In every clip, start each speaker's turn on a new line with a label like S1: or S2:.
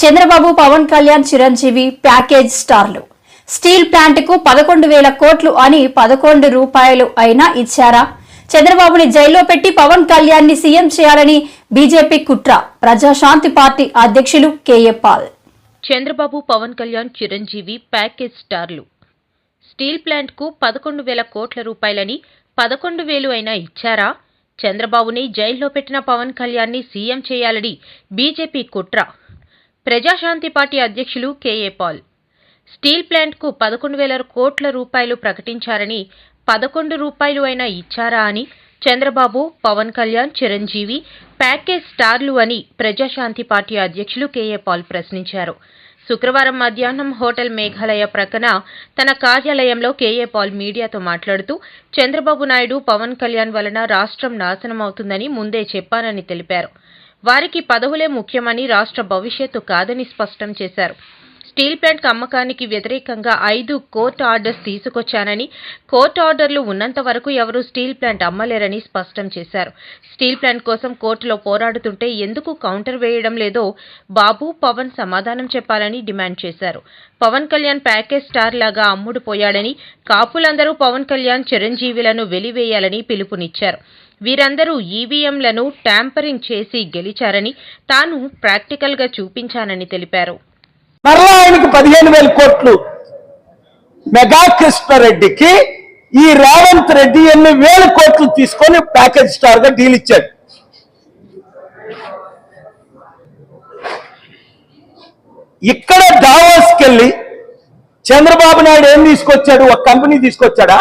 S1: Chandrababu Pawan Kalyan Chiranjeevi package స్టార్లు. Steel plant కు 11,000 కోట్లు అని 11 రూపాయలు అయినా ఇచ్చారా? చంద్రబాబుని జైల్లో పెట్టి పవన్ కళ్యాణ్ ని సీఎం చేయాలని బీజేపీ కుట్ర. ప్రజాశాంతి పార్టీ అధ్యక్షులు కేఏ పాల్.
S2: చంద్రబాబు పవన్ కళ్యాణ్ చిరంజీవి ప్యాకేజ్ స్టార్లు. స్టీల్ ప్లాంట్ కు 11,000 కోట్ల రూపాయలని 11,000 అయినా ఇచ్చారా? చంద్రబాబుని జైల్లో పెట్టిన పవన్ కళ్యాణ్ ని సీఎం చేయాలని బీజేపీ కుట్ర. ప్రజాశాంతి పార్టీ అధ్యక్షులు కేఏ పాల్. స్టీల్ ప్లాంట్ కు 11,000 కోట్ల రూపాయలు ప్రకటించారని 11 రూపాయలు అయినా ఇచ్చారా అని చంద్రబాబు పవన్ కళ్యాణ్ చిరంజీవి ప్యాకేజ్ స్టార్లు అని ప్రజాశాంతి పార్టీ అధ్యక్షులు కేఏ పాల్ ప్రశ్నించారు. శుక్రవారం మధ్యాహ్నం హోటల్ మేఘాలయ ప్రక్కన తన కార్యాలయంలో కేఏ పాల్ మీడియాతో మాట్లాడుతూ చంద్రబాబు నాయుడు పవన్ కళ్యాణ్ వలన రాష్ట్రం నాశనమవుతుందని ముందే చెప్పానని తెలిపారు. వారికి పదవులే ముఖ్యమని రాష్ట్ర భవిష్యత్తు కాదని స్పష్టం చేశారు. స్టీల్ ప్లాంట్ అమ్మకానికి వ్యతిరేకంగా 5 కోర్టు ఆర్డర్స్ తీసుకొచ్చానని, కోర్టు ఆర్డర్లు ఉన్నంత వరకు ఎవరూ స్టీల్ ప్లాంట్ అమ్మలేరని స్పష్టం చేశారు. స్టీల్ ప్లాంట్ కోసం కోర్టులో పోరాడుతుంటే ఎందుకు కౌంటర్ వేయడం లేదో బాబు, పవన్ సమాధానం చెప్పాలని డిమాండ్ చేశారు. పవన్ కళ్యాణ్ ప్యాకేజ్ స్టార్ లాగా అమ్ముడు పోయాడని, కాపులందరూ పవన్ కళ్యాణ్ చిరంజీవిలను వెలివేయాలని పిలుపునిచ్చారు. వీరందరూ ఈవీఎంలను ట్యాంపరింగ్ చేసి గెలిచారని, తాను ప్రాక్టికల్గా చూపించానని తెలిపారు.
S3: మరలా ఆయనకి 15,000 కోట్లు మెగా కృష్ణారెడ్డికి ఈ రేవంత్ రెడ్డి ఎన్ని వేల కోట్లు తీసుకొని ప్యాకేజ్ స్టార్ గా డీల్ ఇచ్చాడు. ఇక్కడ దావోస్కి వెళ్ళి చంద్రబాబు నాయుడు ఏం తీసుకొచ్చాడు? ఒక కంపెనీ తీసుకొచ్చాడా?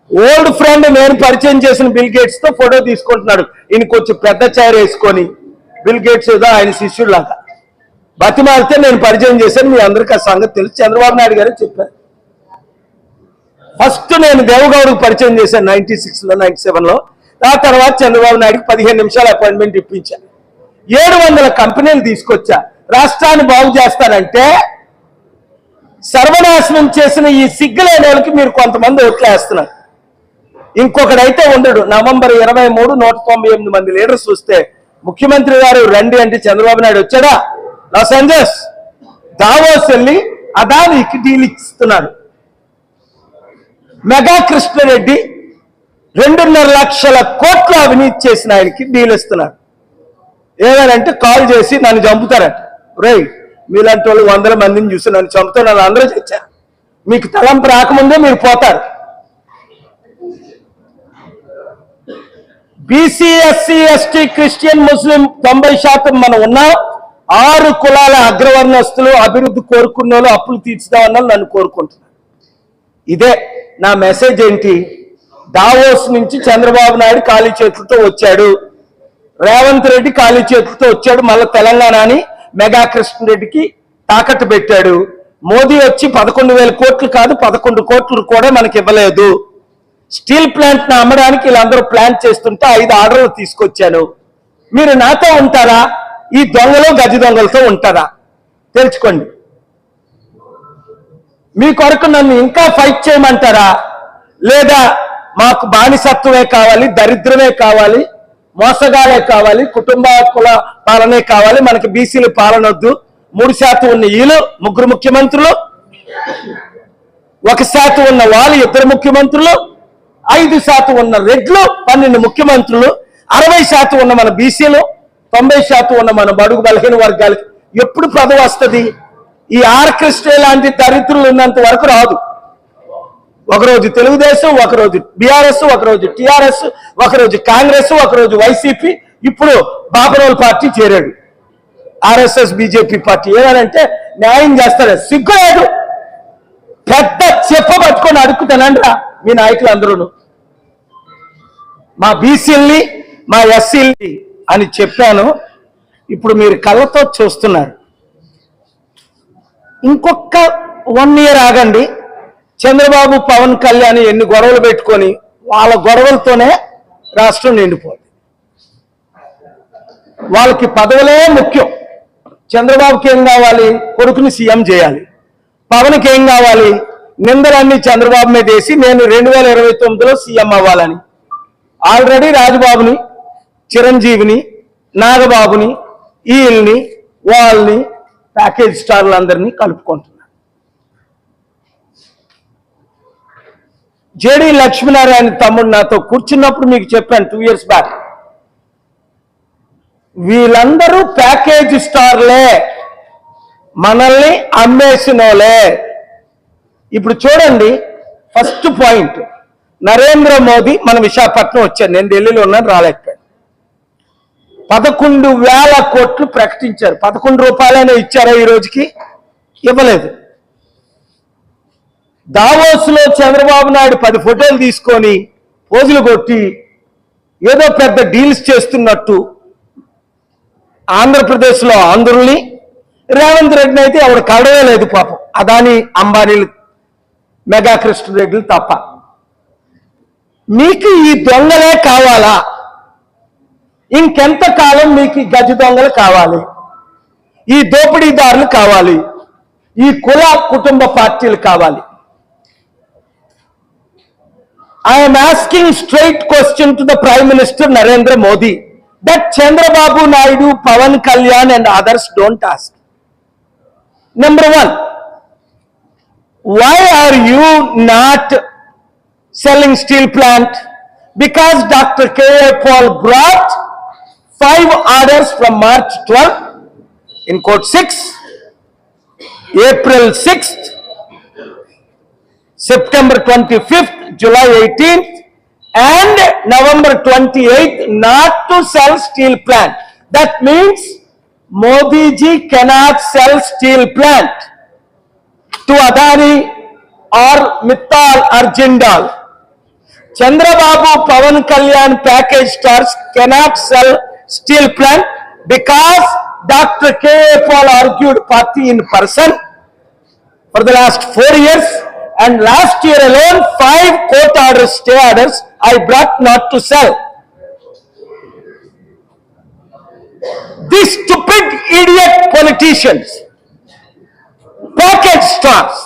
S3: ఓల్డ్ ఫ్రెండ్ నేను పరిచయం చేసిన బిల్ గేట్స్ తో ఫోటో తీసుకుంటున్నాడు. ఈయన కొంచెం పెద్ద చైర్ వేసుకొని బిల్ గేట్స్ ఏదో ఆయన శిష్యుడు లాగా బతిమాలితే నేను పరిచయం చేశాను. మీ అందరికీ ఆ సంగతి తెలుసు. చంద్రబాబు నాయుడు గారే చెప్పారు. ఫస్ట్ నేను దేవగౌడకు పరిచయం చేశాను 96లో 97లో. ఆ తర్వాత చంద్రబాబు నాయుడుకి 15 నిమిషాల అపాయింట్మెంట్ ఇప్పించాను. 700 కంపెనీలు తీసుకొచ్చా. రాష్ట్రాన్ని బాగు చేస్తానంటే సర్వనాశనం చేసిన ఈ సిగ్గులేని వాళ్ళకి మీరు కొంతమంది ఓట్లు వేస్తున్నారు. ఇంకొకడైతే ఉండడు. నవంబర్ 23 198 మంది లీడర్స్ వస్తే ముఖ్యమంత్రి గారు రండి అంటే చంద్రబాబు నాయుడు వచ్చాడా? లాస్ ఏంజల్స్ దావోస్ వెళ్ళి అదానికి డీల్ ఇస్తున్నాడు. మెగా కృష్ణారెడ్డి 2.5 లక్షల కోట్ల అవినీతి చేసిన ఆయనకి డీల్ ఇస్తున్నారు. ఏమనంటే కాల్ చేసి నన్ను చంపుతారట. రేయ్, మీలాంటి వాళ్ళు 100 మందిని చూసి నన్ను చంపుతారు, నన్ను అందరూ తెచ్చారు. మీకు తలంపు రాకముందే మీరు పోతారు. బీసీ, ఎస్సీ, ఎస్టీ, క్రిస్టియన్, ముస్లిం 90% మనం ఉన్నాం. 6 కులాల అగ్రవర్ణస్తులు అభివృద్ధి కోరుకున్న వాళ్ళు అప్పులు తీర్చుదామన్నా నన్ను కోరుకుంటున్నారు. ఇదే నా మెసేజ్. ఏంటి? దావోస్ నుంచి చంద్రబాబు నాయుడు ఖాళీ చేతులతో వచ్చాడు, రేవంత్ రెడ్డి ఖాళీ చేతులతో వచ్చాడు. మళ్ళీ తెలంగాణని మెగా కృష్ణారెడ్డికి తాకట్టు పెట్టాడు. మోదీ వచ్చి 11,000 కోట్లు కాదు 11 కోట్లు కూడా మనకి ఇవ్వలేదు. స్టీల్ ప్లాంట్ ను అమ్మడానికి వీళ్ళందరూ ప్లాన్ చేస్తుంటే 5 ఆర్డర్లు తీసుకొచ్చాను. మీరు నాతో ఉంటారా? ఈ దొంగలు గజ దొంగలతో ఉంటారా? తెలుసుకోండి. మీ కొరకు నన్ను ఇంకా ఫైట్ చేయమంటారా? లేదా మాకు బానిసత్వమే కావాలి, దరిద్రమే కావాలి, మోసగాలే కావాలి, కుటుంబ కుల పాలనే కావాలి, మనకి బీసీల పాలన వద్దు, 3% ఉన్న వీళ్ళు 3 ముఖ్యమంత్రులు, 1% ఉన్న వాళ్ళు 2 ముఖ్యమంత్రులు, 5% ఉన్న రెడ్లు 12 ముఖ్యమంత్రులు, 60% ఉన్న మన బీసీలు, 90% ఉన్న మన బడుగు బలహీన వర్గాలకి ఎప్పుడు పదవి వస్తుంది? ఈ ఆర్కెస్ట్రా లాంటి దరిద్రులు ఉన్నంత వరకు రాదు. ఒకరోజు తెలుగుదేశం, ఒకరోజు బీఆర్ఎస్, ఒకరోజు టీఆర్ఎస్, ఒకరోజు కాంగ్రెస్, ఒకరోజు వైసీపీ, ఇప్పుడు బాపరోల్ పార్టీ చేరాడు, ఆర్ఎస్ఎస్ బీజేపీ పార్టీ. ఏమనంటే న్యాయం చేస్తాడు. సిగ్గులేదు. పెద్ద చెప్ప పట్టుకొని అడుగుతానండ్రా మీ నాయకులు అందరూ. మా బీసీల్ని, మా ఎస్సీల్ని అని చెప్పాను. ఇప్పుడు మీరు కళ్ళతో చూస్తున్నారు. ఇంకొక 1 ఇయర్ ఆగండి. చంద్రబాబు పవన్ కళ్యాణ్ ఎన్ని గొడవలు పెట్టుకొని వాళ్ళ గొడవలతోనే రాష్ట్రం నిండిపోతుంది. వాళ్ళకి పదవులే ముఖ్యం. చంద్రబాబుకి ఏం కావాలి? కొడుకుని సీఎం చేయాలి. పవన్కి ఏం కావాలి? నిందలన్నీ చంద్రబాబు మీద వేసి నేను 2029లో సీఎం అవ్వాలని. ఆల్రెడీ రాజబాబుని, చిరంజీవిని, నాగబాబుని, వీళ్ళని వాళ్ళని ప్యాకేజ్ స్టార్లందరినీ కలుపుకుంటున్నాడు. జేడి లక్ష్మీనారాయణ తమ్ముడు నాతో కూర్చున్నప్పుడు మీకు చెప్పాను 2 years బ్యాక్, వీళ్ళందరూ ప్యాకేజ్ స్టార్లే, మనల్ని అమ్మేసినోలే. ఇప్పుడు చూడండి, ఫస్ట్ పాయింట్, నరేంద్ర మోదీ మన విశాఖపట్నం వచ్చారు. నేను ఢిల్లీలో ఉన్నాను, రాలేకపోయాను. 11,000 కోట్లు ప్రకటించారు. 11 రూపాయలైనా ఇచ్చారా ఈ రోజుకి? ఇవ్వలేదు. దావోస్లో చంద్రబాబు నాయుడు 10 ఫోటోలు తీసుకొని పోజులు కొట్టి ఏదో పెద్ద డీల్స్ చేస్తున్నట్టు ఆంధ్రప్రదేశ్లో ఆంధ్రుల్ని, రేవంత్ రెడ్డిని అయితే ఆవిడ కడవే లేదు పాపం, అదాని అంబానీలు మెగా కృష్ణరెడ్డిలు తప్ప. మీకు ఈ దొంగలే కావాలా? ఇంకెంతకాలం మీకు ఈ గజ దొంగలు కావాలి? ఈ దోపిడీదారులు కావాలి? ఈ కుల కుటుంబ పార్టీలు కావాలి? I am asking straight question to the Prime Minister Narendra Modi that Chandrababu Naidu, Pawan Kalyan and others don't ask. Number 1, why are you not selling steel plant? Because Dr. K.A. Paul brought 5 orders from March 12, in quote 6, April 6th, September 25th, July 18th, and November 28th not to sell steel plant. That means Modi ji cannot sell steel plant to Adani or Mittal or Jindal. Chandrababu, Pawan Kalyan package stars cannot sell steel plant because Dr. K.A. Paul argued party in person for the last 4 years. And last year alone, 5 court orders, stay orders, I brought not to sell. These stupid idiot politicians, package stars,